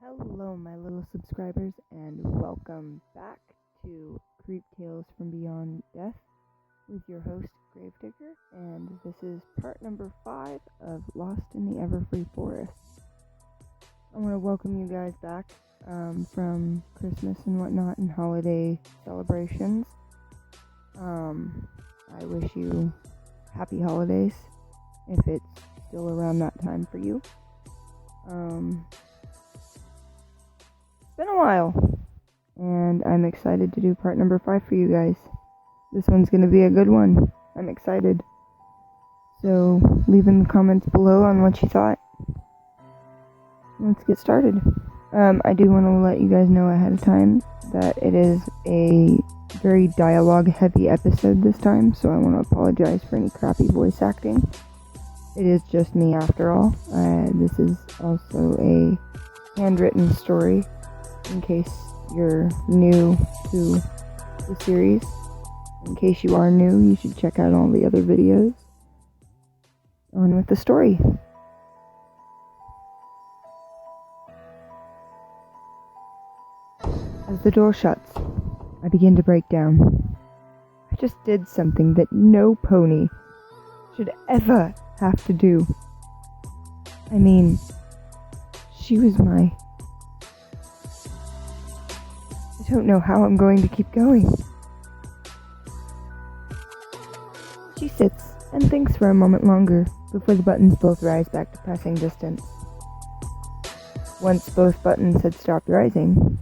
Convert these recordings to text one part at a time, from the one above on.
Hello, my little subscribers, and welcome back to Creep Tales from Beyond Death with your host, Gravedigger, and this is part number 5 of Lost in the Everfree Forest. I want to welcome you guys back from Christmas and whatnot and holiday celebrations. I wish you happy holidays if it's still around that time for you. It's been a while, and I'm excited to do part number 5 for you guys. This one's going to be a good one. I'm excited. So, leave in the comments below on what you thought. Let's get started. I do want to let you guys know ahead of time that it is a very dialogue-heavy episode this time, so I want to apologize for any crappy voice acting. It is just me after all. This is also a handwritten story. In case you're new to the series. In case you are new, you should check out all the other videos. On with the story. As the door shuts, I begin to break down. I just did something that no pony should ever have to do. I mean, she was my... I don't know how I'm going to keep going. She sits and thinks for a moment longer before the buttons both rise back to pressing distance. Once both buttons had stopped rising,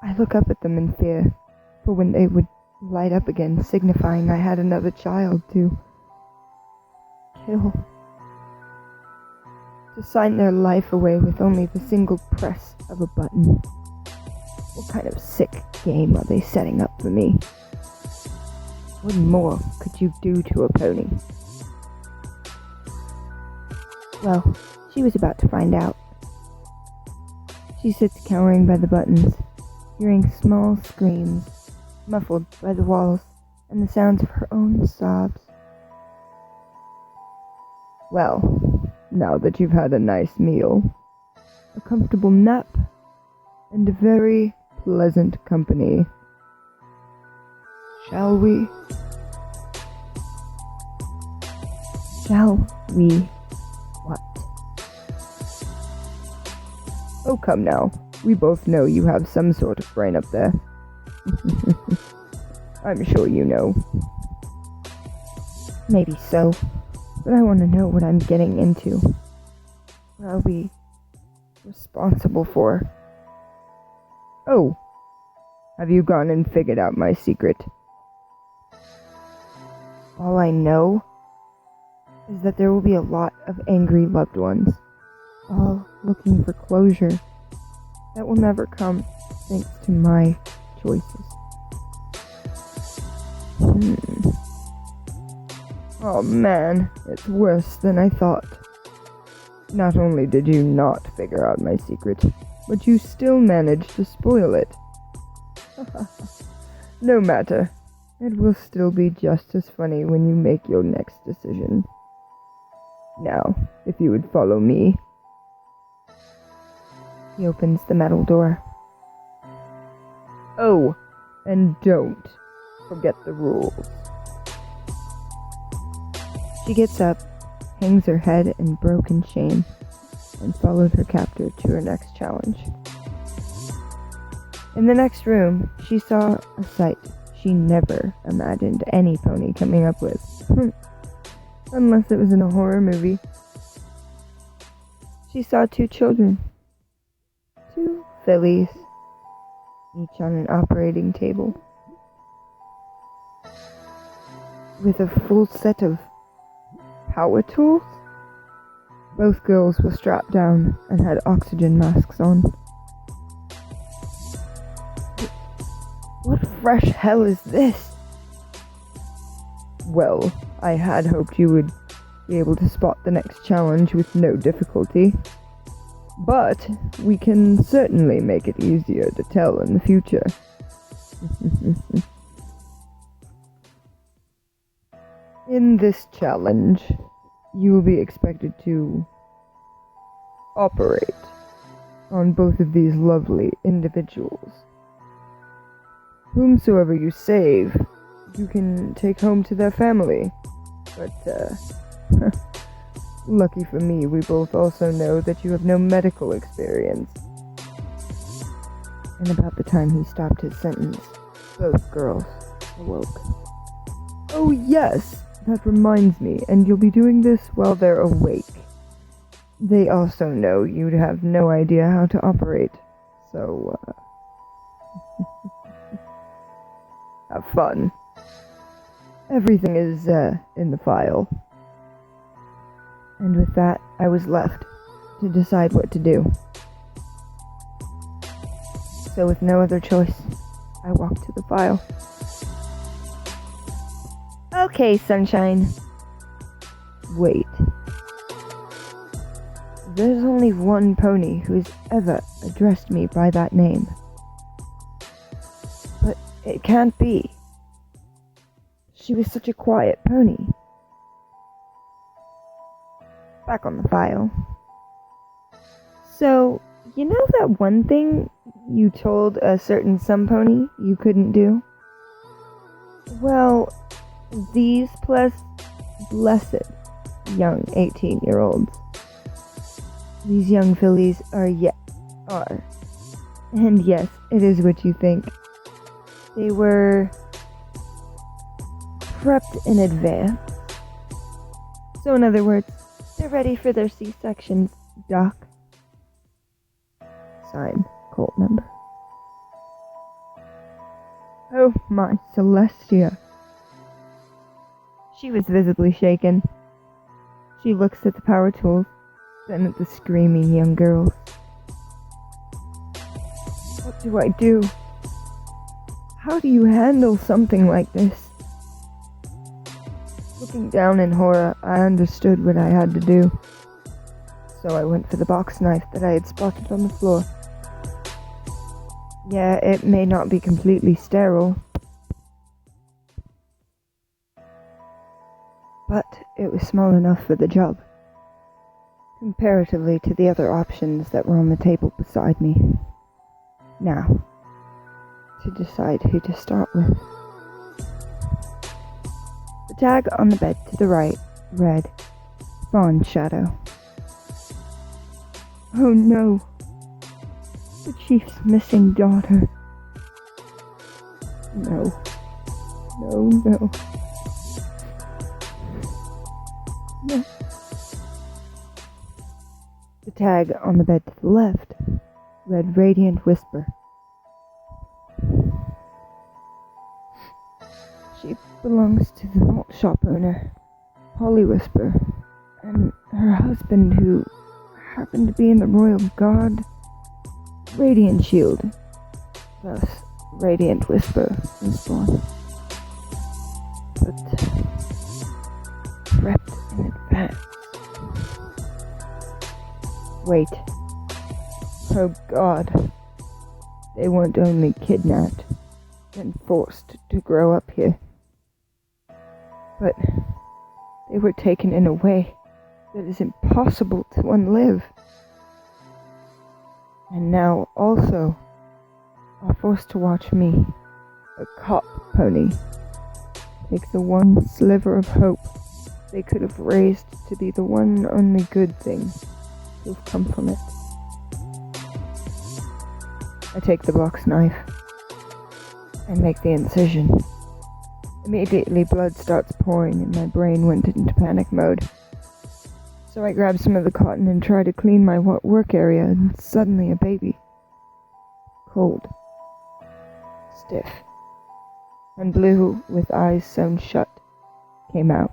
I look up at them in fear for when they would light up again, signifying I had another child to kill. To sign their life away with only the single press of a button. What kind of sick game are they setting up for me? What more could you do to a pony? Well, she was about to find out. She sits cowering by the buttons, hearing small screams, muffled by the walls and the sounds of her own sobs. Well, now that you've had a nice meal, a comfortable nap, and a very pleasant company, shall we? Shall we what? Oh, come now. We both know you have some sort of brain up there. I'm sure you know. Maybe so. But I want to know what I'm getting into. What are we responsible for? Oh, have you gone and figured out my secret? All I know is that there will be a lot of angry loved ones, all looking for closure that will never come thanks to my choices. Oh man, it's worse than I thought. Not only did you not figure out my secret, but you still managed to spoil it. No matter, it will still be just as funny when you make your next decision. Now, if you would follow me. He opens the metal door. Oh, and don't forget the rules. She gets up, hangs her head in broken shame, and follows her captor to her next challenge. In the next room, she saw a sight she never imagined any pony coming up with. Unless it was in a horror movie. She saw 2 children. 2 fillies, each on an operating table, with a full set of power tools? Both girls were strapped down and had oxygen masks on. What fresh hell is this? Well, I had hoped you would be able to spot the next challenge with no difficulty. But we can certainly make it easier to tell in the future. In this challenge, you will be expected to operate on both of these lovely individuals. Whomsoever you save, you can take home to their family. But, lucky for me, we both also know that you have no medical experience. And about the time he stopped his sentence, both girls awoke. Oh yes, that reminds me, and you'll be doing this while they're awake. They also know you'd have no idea how to operate, so, have fun. Everything is, in the file. And with that, I was left to decide what to do. So with no other choice, I walked to the file. Okay, sunshine. Wait. There's only one pony who's ever addressed me by that name. But it can't be. She was such a quiet pony. Back on the file. So, you know that one thing you told a certain sun pony you couldn't do? Well, these plus blessed young 18-year-olds. These young fillies are. And yes, it is what you think. They were prepped in advance. So in other words, they're ready for their C-sections, Doc. Signed, Colt number. Oh my Celestia. She was visibly shaken. She looks at the power tools, then at the screaming young girls. What do I do? How do you handle something like this? Looking down in horror, I understood what I had to do. So I went for the box knife that I had spotted on the floor. Yeah, it may not be completely sterile, but it was small enough for the job, comparatively to the other options that were on the table beside me. Now, to decide who to start with. The tag on the bed to the right read, Fawn Shadow. Oh no! The chief's missing daughter. No. No. No. The tag on the bed to the left read Radiant Whisper. She belongs to the malt shop owner, Polly Whisper, and her husband, who happened to be in the Royal Guard. Radiant Shield. Thus, Radiant Whisper was born. But prepped in advance. Wait. Oh God. They weren't only kidnapped and forced to grow up here, but they were taken in a way that is impossible to unlive. And now also are forced to watch me, a cop pony, take the one sliver of hope they could have raised to be the one only good thing to have come from it. I take the box knife and make the incision. Immediately blood starts pouring and my brain went into panic mode. So I grab some of the cotton and try to clean my work area, and suddenly a baby, cold, stiff, and blue with eyes sewn shut, came out.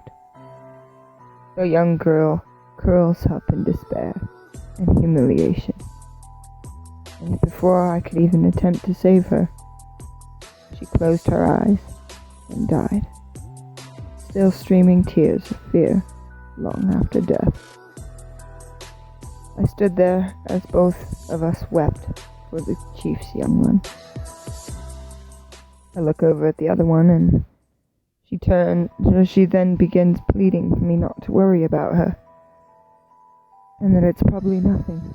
The young girl curls up in despair and humiliation, and before I could even attempt to save her, she closed her eyes and died, still streaming tears of fear long after death. I stood there as both of us wept for the chief's young one. I look over at the other one and she then begins pleading for me not to worry about her. and that it's probably nothing.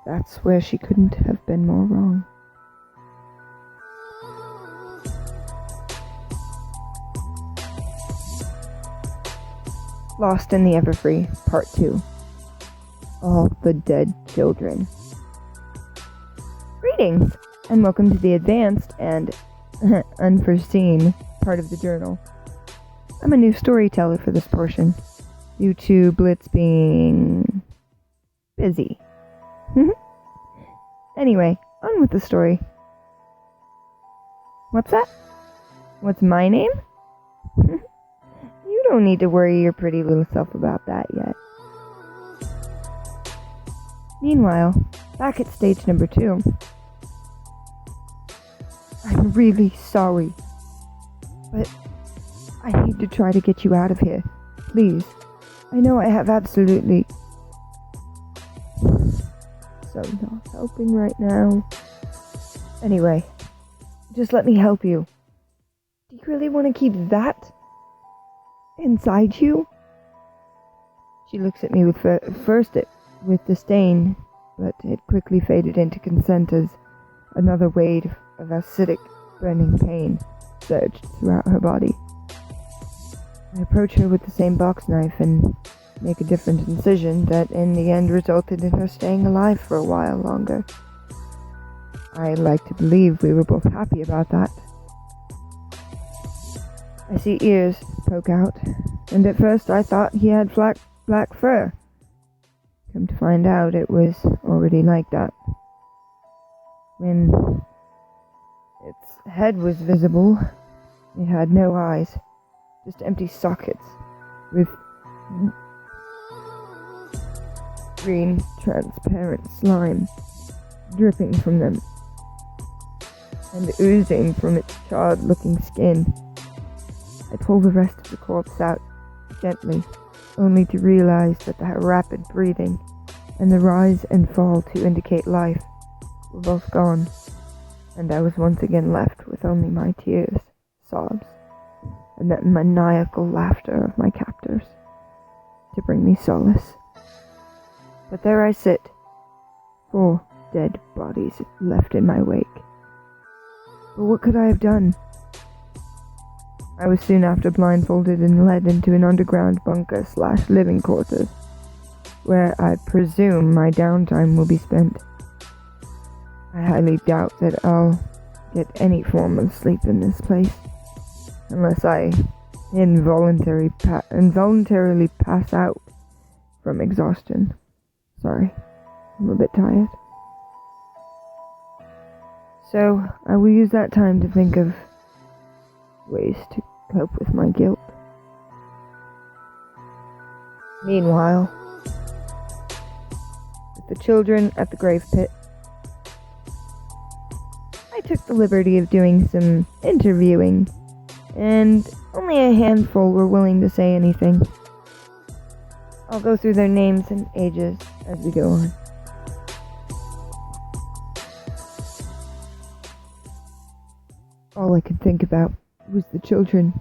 That's where she couldn't have been more wrong. Lost in the Everfree, Part 2. All the Dead Children. Greetings, and welcome to the advanced and unforeseen part of the journal. I'm a new storyteller for this portion, due to Blitz being busy. Anyway, on with the story. What's that? What's my name? You don't need to worry your pretty little self about that yet. Meanwhile, back at stage number 2. I'm really sorry, but I need to try to get you out of here. Please. I know I have absolutely so not helping right now. Anyway, just let me help you. Do you really want to keep that inside you? She looks at me with with disdain, but it quickly faded into consent as another wave of acidic, burning pain surged throughout her body. I approach her with the same box knife and make a different incision that in the end resulted in her staying alive for a while longer. I like to believe we were both happy about that. I see ears poke out, and at first I thought he had black fur. Come to find out, it was already like that. When its head was visible, it had no eyes, just empty sockets with green, transparent slime dripping from them and oozing from its charred-looking skin. I pull the rest of the corpse out gently, only to realize that the rapid breathing and the rise and fall to indicate life were both gone, and I was once again left with only my tears, sobs, and that maniacal laughter of my captors to bring me solace. But there I sit, 4 dead bodies left in my wake. But what could I have done? I was soon after blindfolded and led into an underground bunker / living quarters, where I presume my downtime will be spent. I highly doubt that I'll get any form of sleep in this place, unless I involuntarily pass out from exhaustion. Sorry, I'm a bit tired. So, I will use that time to think of ways to cope with my guilt. Meanwhile, with the children at the grave pit, I took the liberty of doing some interviewing, and only a handful were willing to say anything. I'll go through their names and ages as we go on. All I could think about was the children,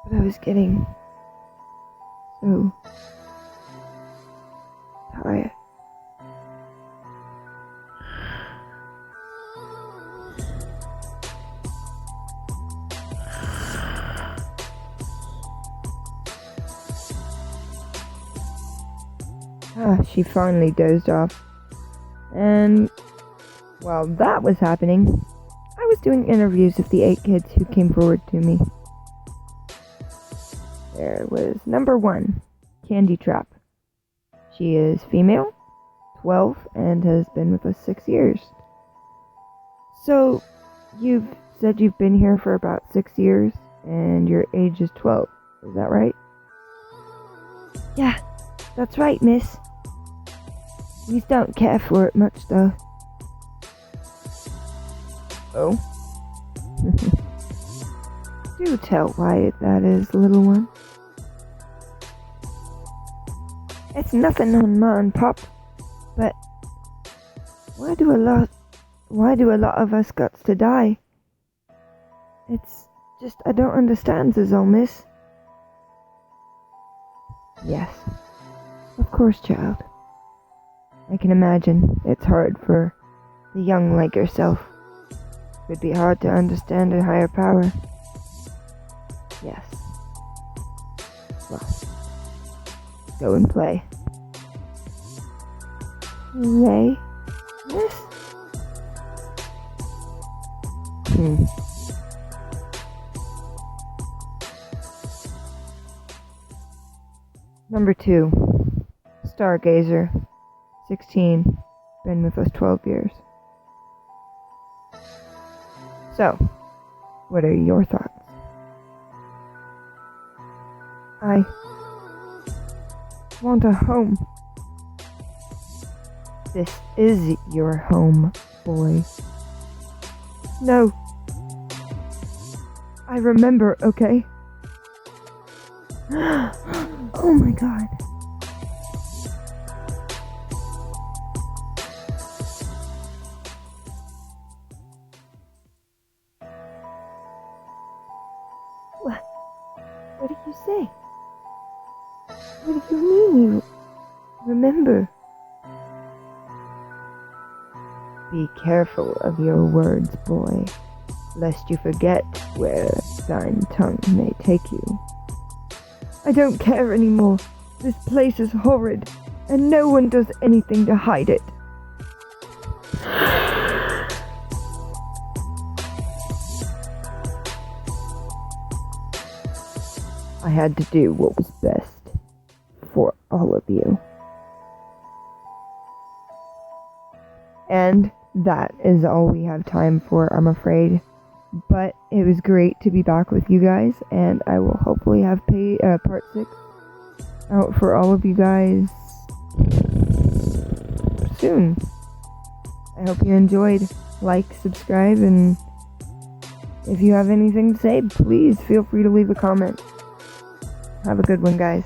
but I was getting so tired. She finally dozed off, and while that was happening, I was doing interviews of the 8 kids who came forward to me. There was number 1, Candy Trap. She is female, 12, and has been with us 6 years. So, you've said you've been here for about 6 years, and your age is 12, is that right? Yeah, that's right, miss. We don't care for it much, though. Oh? Do tell why that is, little one. It's nothing on Mom, Pop, but why do a lot of us got to die? It's just I don't understand, is all, miss. Yes, Of course, child. I can imagine it's hard for the young like yourself. It would be hard to understand a higher power. Yes. Well, go and play. Play? This? Number 2. Stargazer. 16. Been with us 12 years. So, what are your thoughts? I want a home. This is your home, boy. No. I remember, okay? Oh my god. What did you say? What do you mean you remember? Be careful of your words, boy, lest you forget where thine tongue may take you. I don't care anymore. This place is horrid, and no one does anything to hide it. I had to do what was best for all of you. And that is all we have time for, I'm afraid. But it was great to be back with you guys, and I will hopefully have part 6 out for all of you guys soon. I hope you enjoyed. Like, subscribe, and if you have anything to say, please feel free to leave a comment. Have a good one, guys.